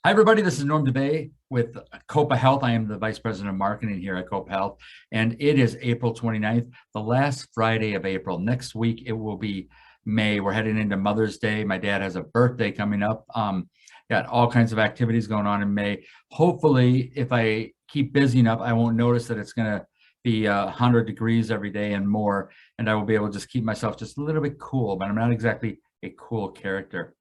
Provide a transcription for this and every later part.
Hi, everybody. This is Norm DeBay with Copa Health. I am the Vice President of Marketing here at Copa Health, and it is April 29th, the last Friday of April. Next week, it will be May. We're heading into Mother's Day. My dad has a birthday coming up. Got all kinds of activities going on in May. Hopefully, if I keep busy enough, I won't notice that it's going to be 100 degrees every day and more, and I will be able to just keep myself just a little bit cool, but I'm not exactly a cool character.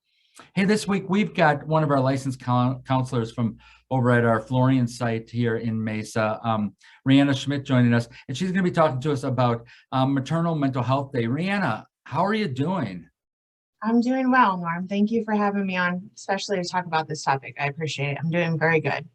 Hey, this week we've got one of our licensed counselors from over at our Florian site here in Mesa, Rheanna Schmidt, joining us, and she's going to be talking to us about Maternal Mental Health Day. Rheanna, how are you doing? I'm doing well, Norm. Thank you for having me on, especially to talk about this topic. I appreciate it. I'm doing very good.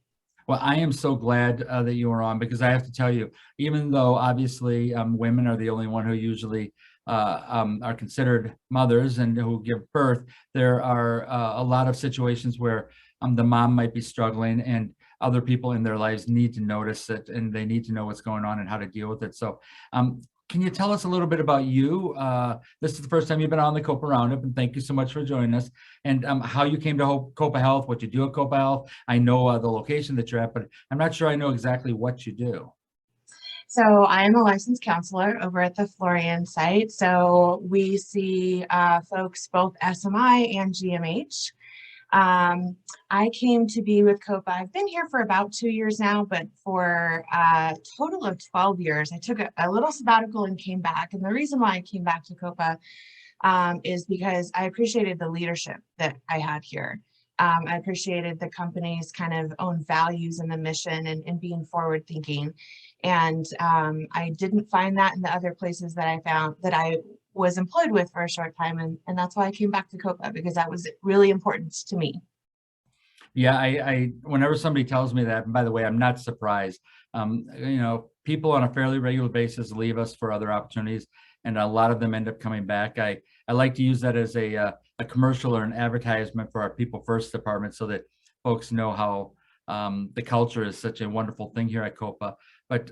Well, I am so glad that you were on, because I have to tell you, even though obviously women are the only one who usually are considered mothers and who give birth, there are a lot of situations where the mom might be struggling, and other people in their lives need to notice it, and they need to know what's going on and how to deal with it. So can you tell us a little bit about you? This is the first time you've been on the Copa Roundup, and thank you so much for joining us. And how you came to Copa Health, what you do at Copa Health. I know the location that you're at, but I'm not sure I know exactly what you do. So I am a licensed counselor over at the Florian site. So we see folks both SMI and GMH. I came to be with Copa. I've been here for about 2 years now, but for a total of 12 years. I took a little sabbatical and came back. And the reason why I came back to Copa is because I appreciated the leadership that I had here. I appreciated the company's kind of own values and the mission and being forward thinking. And I didn't find that in the other places that I found that I was employed with for a short time. And that's why I came back to Copa, because that was really important to me. Yeah, I whenever somebody tells me that, and by the way, I'm not surprised. People on a fairly regular basis leave us for other opportunities, and a lot of them end up coming back. I like to use that as a commercial or an advertisement for our People First department, so that folks know how the culture is such a wonderful thing here at Copa. But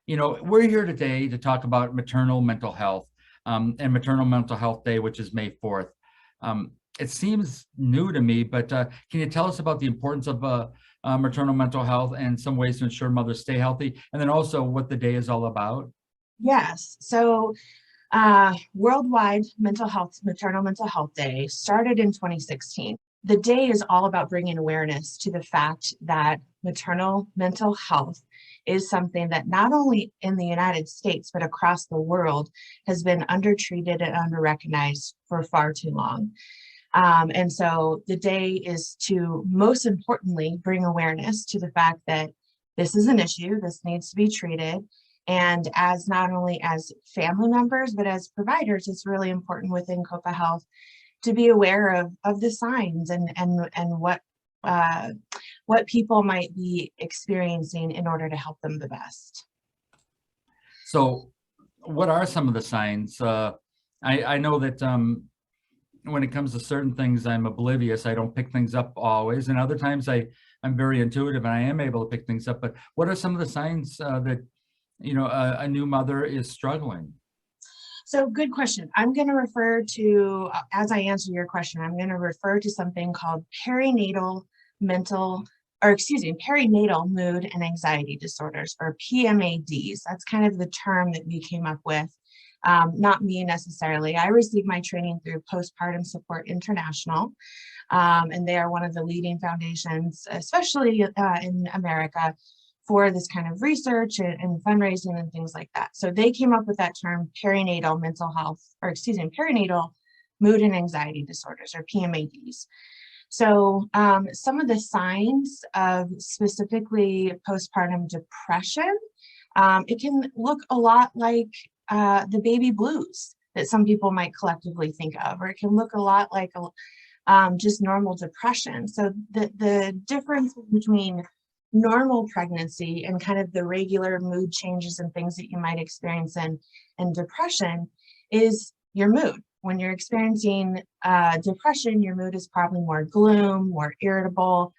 we're here today to talk about maternal mental health and Maternal Mental Health Day, which is May 4th. It seems new to me, but can you tell us about the importance of maternal mental health and some ways to ensure mothers stay healthy, and then also what the day is all about? Yes. So Worldwide Maternal Mental Health Day started in 2016. The day is all about bringing awareness to the fact that maternal mental health is something that not only in the United States, but across the world has been undertreated and underrecognized for far too long. And so the day is to, most importantly, bring awareness to the fact that this is an issue, this needs to be treated. And as not only as family members, but as providers, it's really important within Copa Health to be aware of the signs and what people might be experiencing in order to help them the best. So what are some of the signs? I know that when it comes to certain things, I'm oblivious. I don't pick things up always. And other times I'm very intuitive and I am able to pick things up. But what are some of the signs that, a new mother is struggling? So good question. I'm going to refer to, as I answer your question, I'm going to refer to something called perinatal mood and anxiety disorders, or PMADs. That's kind of the term that we came up with. Not me necessarily. I received my training through Postpartum Support International, and they are one of the leading foundations, especially in America, for this kind of research and fundraising and things like that. So they came up with that term, perinatal mood and anxiety disorders, or PMADs. So some of the signs of specifically postpartum depression, it can look a lot like the baby blues that some people might collectively think of, or it can look a lot like just normal depression. So the difference between normal pregnancy and kind of the regular mood changes and things that you might experience in depression is your mood. When you're experiencing depression, your mood is probably more gloom, more irritable.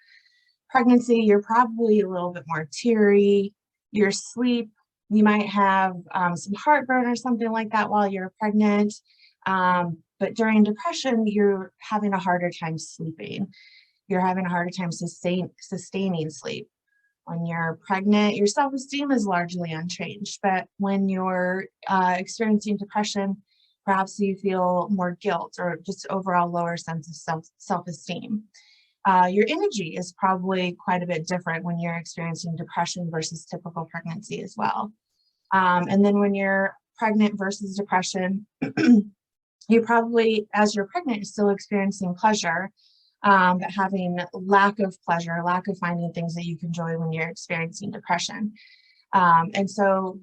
Pregnancy, you're probably a little bit more teary. Your sleep, you might have some heartburn or something like that while you're pregnant. But during depression, you're having a harder time sleeping. you're having a harder time sustaining sleep. When you're pregnant, your self-esteem is largely unchanged, but when you're experiencing depression, perhaps you feel more guilt or just overall lower sense of self-esteem. Your energy is probably quite a bit different when you're experiencing depression versus typical pregnancy as well. And then when you're pregnant versus depression, you probably, as you're pregnant, you're still experiencing pleasure, but having lack of pleasure, lack of finding things that you can enjoy when you're experiencing depression. And so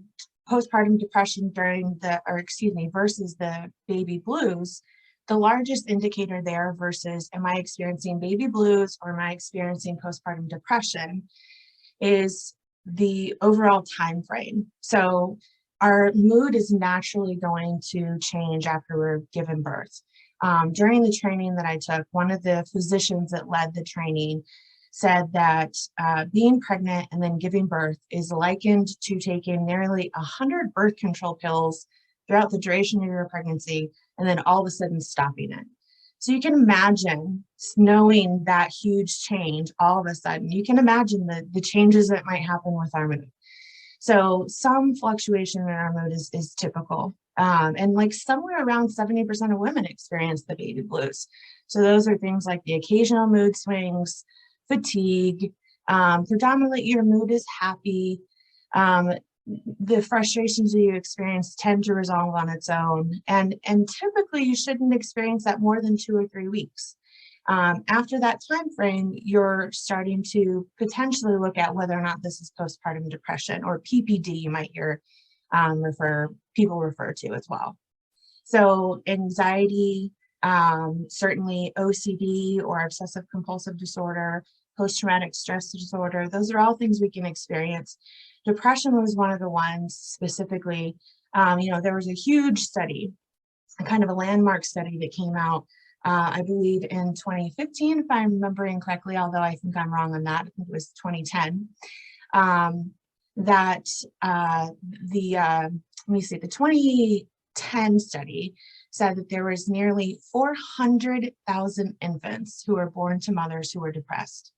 postpartum depression versus the baby blues, the largest indicator there versus am I experiencing baby blues or am I experiencing postpartum depression is the overall time frame. So our mood is naturally going to change after we're given birth. During the training that I took, one of the physicians that led the training said that being pregnant and then giving birth is likened to taking nearly 100 birth control pills throughout the duration of your pregnancy and then all of a sudden stopping it. So you can imagine knowing that huge change all of a sudden. You can imagine the changes that might happen with our mood. So some fluctuation in our mood is typical. And like somewhere around 70% of women experience the baby blues. So those are things like the occasional mood swings, fatigue, predominantly your mood is happy. The frustrations that you experience tend to resolve on its own. And typically you shouldn't experience that more than 2 or 3 weeks. After that time frame, you're starting to potentially look at whether or not this is postpartum depression or PPD, you might hear people refer to as well. So anxiety, certainly OCD or obsessive compulsive disorder, post-traumatic stress disorder, those are all things we can experience. Depression was one of the ones specifically, there was a huge study, kind of a landmark study that came out I believe in 2015, if I'm remembering correctly, although I think I'm wrong on that. I think it was 2010. The 2010 study said that there was nearly 400,000 infants who were born to mothers who were depressed.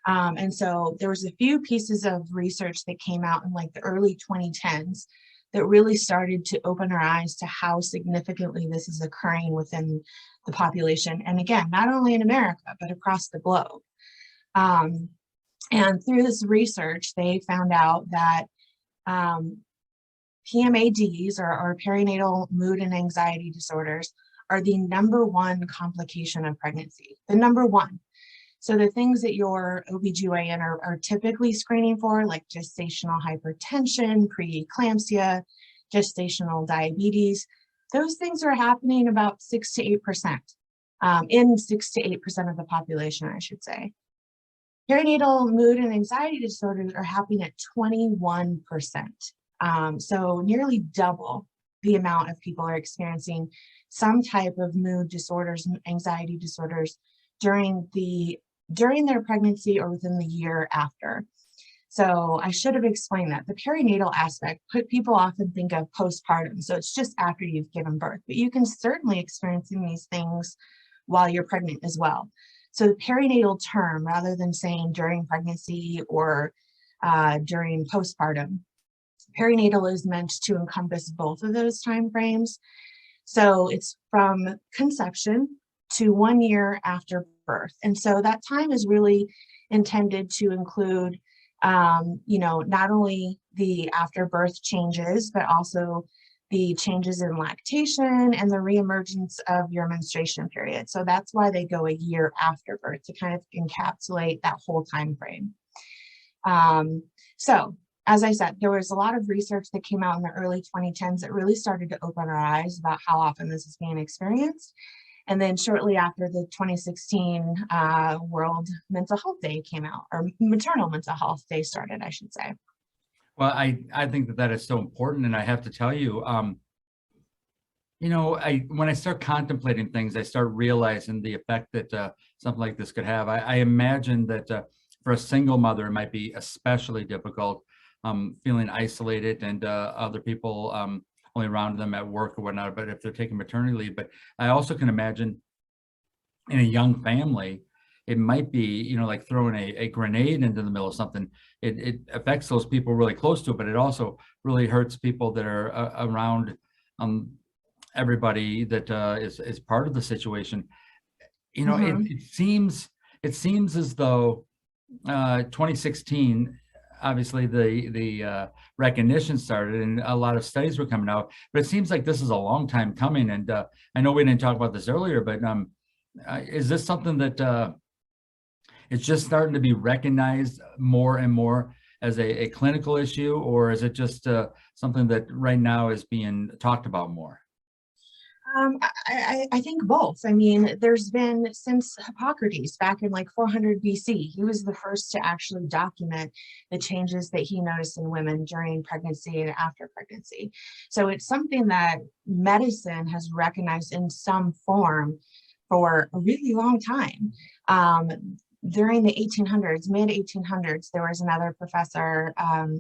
And so there was a few pieces of research that came out in like the early 2010s that really started to open our eyes to how significantly this is occurring within the population. And again, not only in America, but across the globe. And through this research, they found out that PMADs or perinatal mood and anxiety disorders are the #1 complication of pregnancy, the #1. So the things that your OBGYN are typically screening for, like gestational hypertension, preeclampsia, gestational diabetes, those things are happening about 6 to 8%, in 6 to 8% of the population, I should say. Perinatal mood and anxiety disorders are happening at 21%. So nearly double the amount of people are experiencing some type of mood disorders and anxiety disorders during their pregnancy or within the year after. So I should have explained that. The perinatal aspect, people often think of postpartum, so it's just after you've given birth, but you can certainly experience these things while you're pregnant as well. So the perinatal term, rather than saying during pregnancy or during postpartum, perinatal is meant to encompass both of those time frames. So it's from conception to 1 year after birth. And so that time is really intended to include, not only the after birth changes, but also the changes in lactation and the reemergence of your menstruation period. So that's why they go a year after birth, to kind of encapsulate that whole time frame. So as I said, there was a lot of research that came out in the early 2010s that really started to open our eyes about how often this is being experienced. And then shortly after, the 2016 World Mental Health Day came out, or Maternal Mental Health Day started, I should say. Well, I think that is so important. And I have to tell you, when I start contemplating things, I start realizing the effect that something like this could have. I imagine that for a single mother, it might be especially difficult, feeling isolated and other people only around them at work or whatnot, but if they're taking maternity leave. But I also can imagine in a young family, it might be, you know, like throwing a grenade into the middle of something. It affects those people really close to it, but it also really hurts people that are around everybody that is part of the situation. You know, Mhm. it seems as though 2016, obviously the recognition started and a lot of studies were coming out, but it seems like this is a long time coming. And I know we didn't talk about this earlier, but is this something that it's just starting to be recognized more and more as a clinical issue, or is it just something that right now is being talked about more? I think both. I mean, there's been since Hippocrates back in like 400 BC, he was the first to actually document the changes that he noticed in women during pregnancy and after pregnancy. So it's something that medicine has recognized in some form for a really long time. During the 1800s, mid 1800s, there was another professor,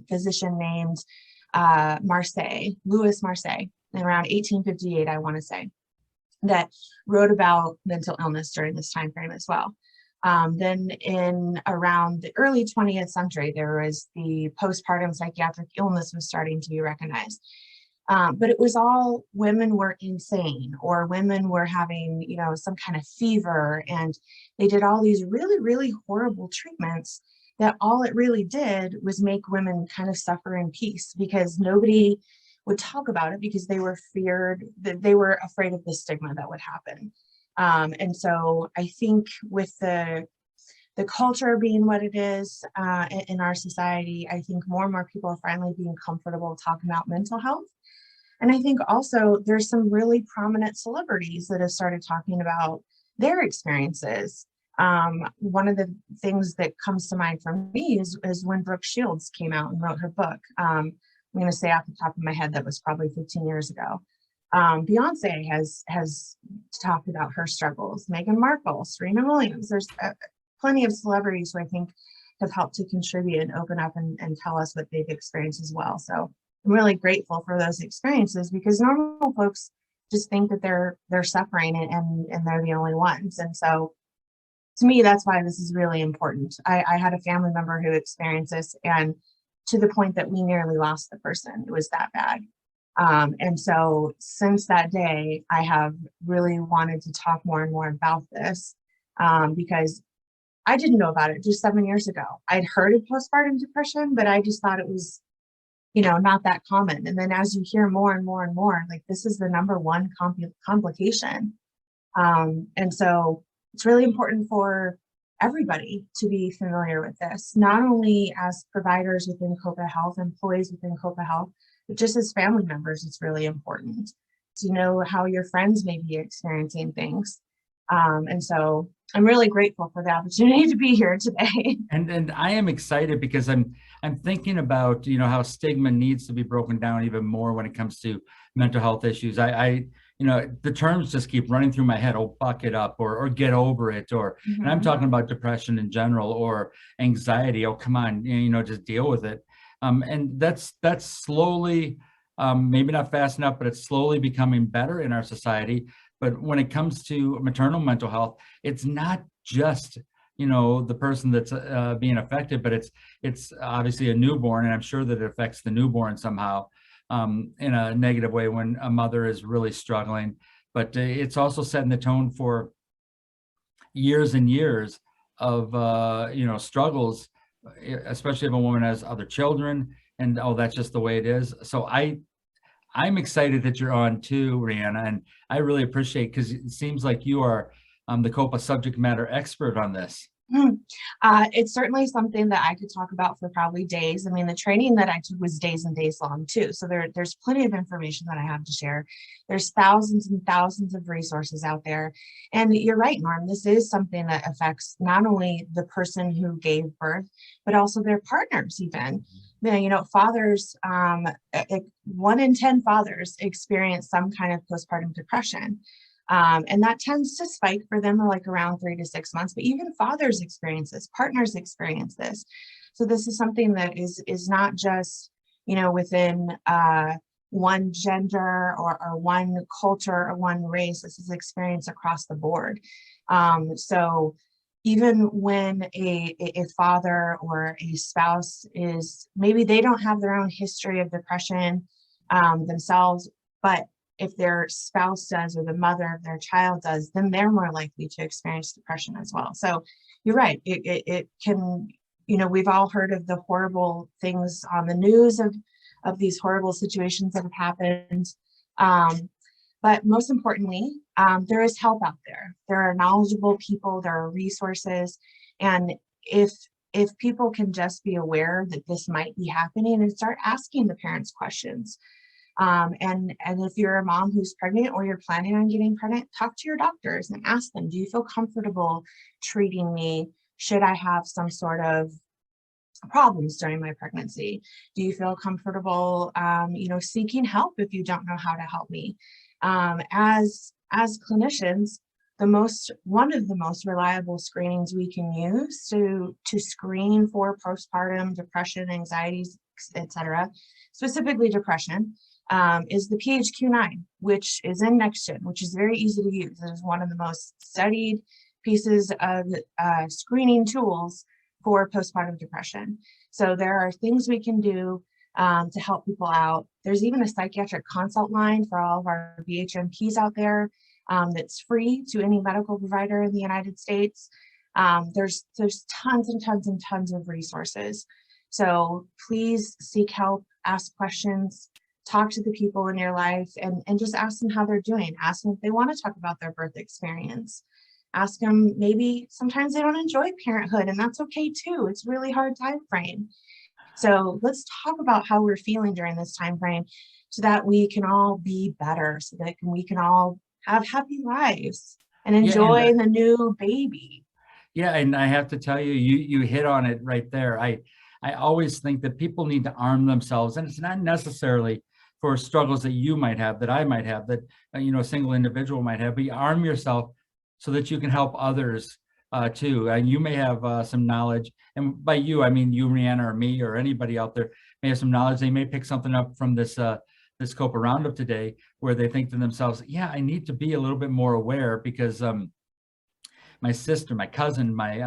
physician named Louis Marseille, around 1858, I want to say, that wrote about mental illness during this time frame as well. Then in around the early 20th century, there was the postpartum psychiatric illness was starting to be recognized. But it was all women were insane, or women were having, you know, some kind of fever, and they did all these really, really horrible treatments that all it really did was make women kind of suffer in peace, because nobody would talk about it because they were afraid of the stigma that would happen. And so I think with the culture being what it is in our society, I think more and more people are finally being comfortable talking about mental health. And I think also there's some really prominent celebrities that have started talking about their experiences. One of the things that comes to mind for me is when Brooke Shields came out and wrote her book. I'm going to say off the top of my head that was probably 15 years ago. Beyonce has talked about her struggles. Meghan Markle, Serena Williams. There's plenty of celebrities who I think have helped to contribute and open up and tell us what they've experienced as well. So I'm really grateful for those experiences, because normal folks just think that they're suffering and they're the only ones. And so to me, that's why this is really important. I had a family member who experienced this, and to the point that we nearly lost the person. It was that bad. And so since that day, I have really wanted to talk more and more about this, because I didn't know about it just 7 years ago. I'd heard of postpartum depression, but I just thought it was, you know, not that common. And then as you hear more and more and more, like, this is the number one complication. And so it's really important for everybody to be familiar with this, not only as providers within Copa Health, employees within Copa Health, but just as family members. It's really important to know how your friends may be experiencing things. And so I'm really grateful for the opportunity to be here today. And I am excited because I'm thinking about, you know, how stigma needs to be broken down even more when it comes to mental health issues. I you know, the terms just keep running through my head. Oh, buck it up, or get over it, or and I'm talking about depression in general, or anxiety. Oh, come on, you know, just deal with it. And that's slowly, maybe not fast enough, but it's slowly becoming better in our society. But when it comes to maternal mental health, it's not just, you know, the person that's being affected, but it's obviously a newborn, and I'm sure that it affects the newborn somehow in a negative way when a mother is really struggling. But it's also setting the tone for years and years of you know, struggles, especially if a woman has other children, and oh, that's just the way it is. So I'm excited that you're on too, Rheanna, and I really appreciate, because it seems like you are the COPA subject matter expert on this. It's certainly something that I could talk about for probably days. I mean, the training that I took was days and days long too. So there's plenty of information that I have to share. There's thousands and thousands of resources out there. And you're right, Norm, this is something that affects not only the person who gave birth, but also their partners even. You know, fathers, 1 in 10 fathers experience some kind of postpartum depression. And that tends to spike for them like around 3 to 6 months, but even fathers experience this, partners experience this. So this is something that is not just, you know, within one gender or one culture or one race. This is experienced across the board. So even when a father or a spouse is, maybe they don't have their own history of depression themselves, but if their spouse does or the mother of their child does, then they're more likely to experience depression as well. So you're right, it can, you know, we've all heard of the horrible things on the news of these horrible situations that have happened. But most importantly, there is help out there. There are knowledgeable people, there are resources. And if people can just be aware that this might be happening and start asking the parents questions. And if you're a mom who's pregnant or you're planning on getting pregnant, talk to your doctors and ask them, do you feel comfortable treating me? Should I have some sort of problems during my pregnancy? Do you feel comfortable, you know, seeking help if you don't know how to help me? As clinicians, one of the most reliable screenings we can use to screen for postpartum depression, anxieties, etc., specifically depression, is the PHQ-9, which is in NextGen, which is very easy to use. It is one of the most studied pieces of screening tools for postpartum depression. So there are things we can do to help people out. There's even a psychiatric consult line for all of our BHMPs out there that's free to any medical provider in the United States. There's tons and tons and tons of resources. So please seek help, ask questions, talk to the people in your life, and just ask them how they're doing. Ask them if they want to talk about their birth experience. Ask them, maybe sometimes they don't enjoy parenthood, and that's okay too. It's a really hard time frame. So let's talk about how we're feeling during this time frame so that we can all be better, so that we can all have happy lives and enjoy the new baby. Yeah, and I have to tell you, you hit on it right there. I always think that people need to arm themselves, and it's not necessarily for struggles that you might have, that I might have, that you know, a single individual might have, but you arm yourself so that you can help others too. And you may have some knowledge, and by you, I mean you, Rheanna, or me, or anybody out there may have some knowledge. They may pick something up from this this Copa Roundup today, where they think to themselves, yeah, I need to be a little bit more aware, because my sister, my cousin, my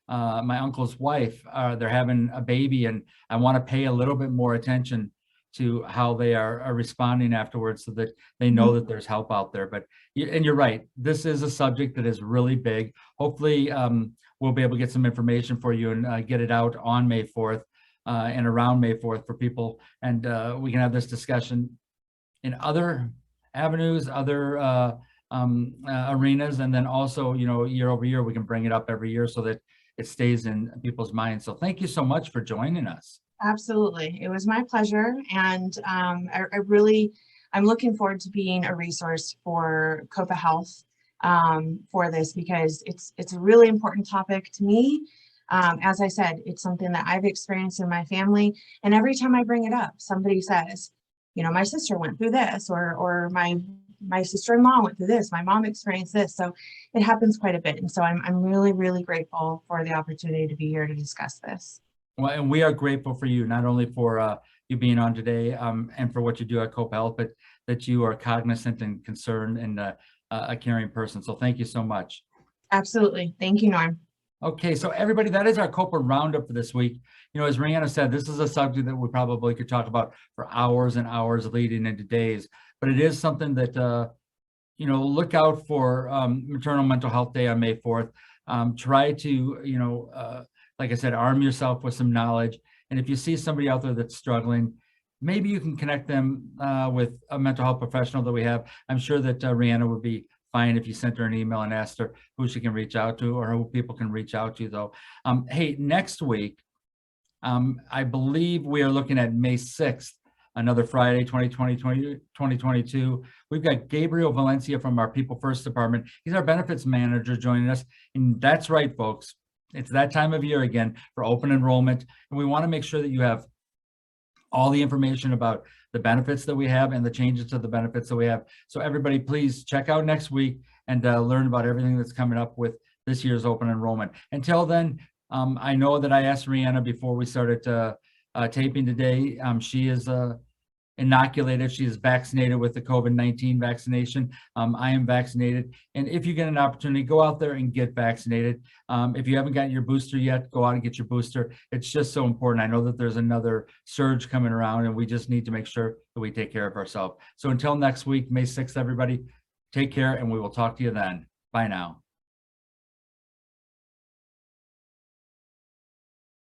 uncle's wife, they're having a baby, and I want to pay a little bit more attention to how they are responding afterwards, so that they know that there's help out there. But, and you're right, this is a subject that is really big. Hopefully we'll be able to get some information for you and get it out on May 4th and around May 4th for people. And we can have this discussion in other avenues, other arenas, and then also, you know, year over year, we can bring it up every year so that it stays in people's minds. So thank you so much for joining us. Absolutely. It was my pleasure. And I'm looking forward to being a resource for Copa Health for this, because it's a really important topic to me. As I said, it's something that I've experienced in my family. And every time I bring it up, somebody says, you know, my sister went through this, or my sister-in-law went through this, my mom experienced this. So it happens quite a bit. And so I'm really, really grateful for the opportunity to be here to discuss this. Well, and we are grateful for you, not only for you being on today and for what you do at Copa Health, but that you are cognizant and concerned and a caring person. So thank you so much. Absolutely. Thank you, Norm. Okay, so everybody, that is our Copa Roundup for this week. You know, as Rheanna said, this is a subject that we probably could talk about for hours and hours leading into days, but it is something that, you know, look out for Maternal Mental Health Day on May 4th. Try to, you know, like I said, arm yourself with some knowledge. And if you see somebody out there that's struggling, maybe you can connect them with a mental health professional that we have. I'm sure that Rheanna would be fine if you sent her an email and asked her who she can reach out to, or who people can reach out to, though. Hey, next week, I believe we are looking at May 6th, another Friday, 2022. We've got Gabriel Valencia from our People First Department. He's our benefits manager joining us. And that's right, folks. It's that time of year again for open enrollment. And we want to make sure that you have all the information about the benefits that we have and the changes to the benefits that we have. So everybody, please check out next week and learn about everything that's coming up with this year's open enrollment. Until then, I know that I asked Rheanna before we started taping today. She is inoculated. She is vaccinated with the COVID-19 vaccination. I am vaccinated. And if you get an opportunity, go out there and get vaccinated. If you haven't gotten your booster yet, go out and get your booster. It's just so important. I know that there's another surge coming around, and we just need to make sure that we take care of ourselves. So until next week, May 6th, everybody, take care, and we will talk to you then. Bye now.